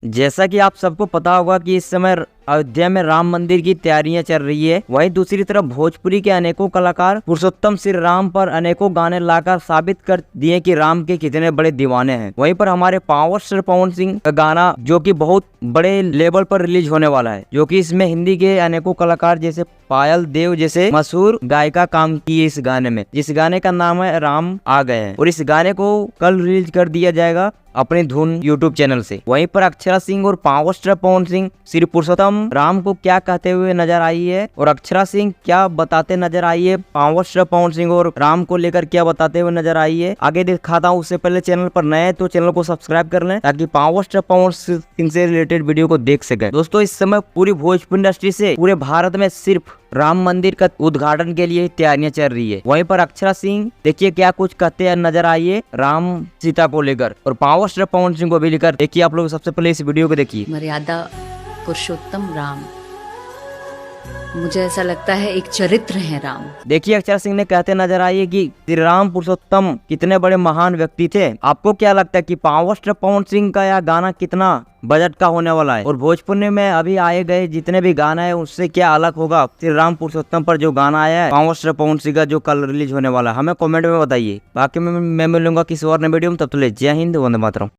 जैसा कि आप सबको पता होगा कि इस समय अयोध्या में राम मंदिर की तैयारियां चल रही है। वहीं दूसरी तरफ भोजपुरी के अनेकों कलाकार पुरुषोत्तम श्री राम पर अनेकों गाने लाकर साबित कर दिए कि राम के कितने बड़े दीवाने हैं। वहीं पर हमारे पावर स्टार पवन सिंह का गाना जो कि बहुत बड़े लेवल पर रिलीज होने वाला है, जो कि इसमें हिंदी के अनेकों कलाकार जैसे पायल देव जैसे मशहूर गायिका काम की इस गाने में, जिस गाने का नाम है राम आ गए हैं। और इस गाने को कल रिलीज कर दिया जाएगा अपनी धुन यूट्यूब चैनल से। वहीं पर अक्षरा सिंह और पावर स्टार पवन सिंह श्री पुरुषोत्तम राम को क्या कहते हुए नजर आई है और अक्षरा सिंह क्या बताते नजर आई है, पावर स्टार पवन सिंह और राम को लेकर क्या बताते हुए नजर आई है, आगे दिखाता हूँ। उससे पहले चैनल पर नए तो चैनल को सब्सक्राइब कर लें ताकि पावर स्टार पवन सिंह से रिलेटेड वीडियो को देख सके। दोस्तों, इस समय पूरी भोजपुरी इंडस्ट्री से पूरे भारत में सिर्फ राम मंदिर का उद्घाटन के लिए तैयारियां चल रही है। वहीं पर अक्षरा सिंह देखिए क्या कुछ कहते हैं नजर आइए राम सीता को लेकर, और पावर स्टार पवन सिंह को भी लेकर। देखिए आप लोग सबसे पहले इस वीडियो को देखिए। मर्यादा पुरुषोत्तम राम, मुझे ऐसा लगता है एक चरित्र है राम। देखिए अक्षरा सिंह ने कहते नजर आइए कि श्री राम पुरुषोत्तम कितने बड़े महान व्यक्ति थे। आपको क्या लगता है कि पावर स्टार पवन सिंह का यह गाना कितना बजट का होने वाला है, और भोजपुरी में अभी आए गए जितने भी गाना है उससे क्या अलग होगा श्री राम पुरुषोत्तम पर जो गाना आया है पावर स्टार पवन सिंह का जो कल रिलीज होने वाला है? हमें कमेंट में बताइए। बाकी मैं मिलूंगा किसी और नए वीडियो में, तब तक जय हिंद, वंदे मातरम।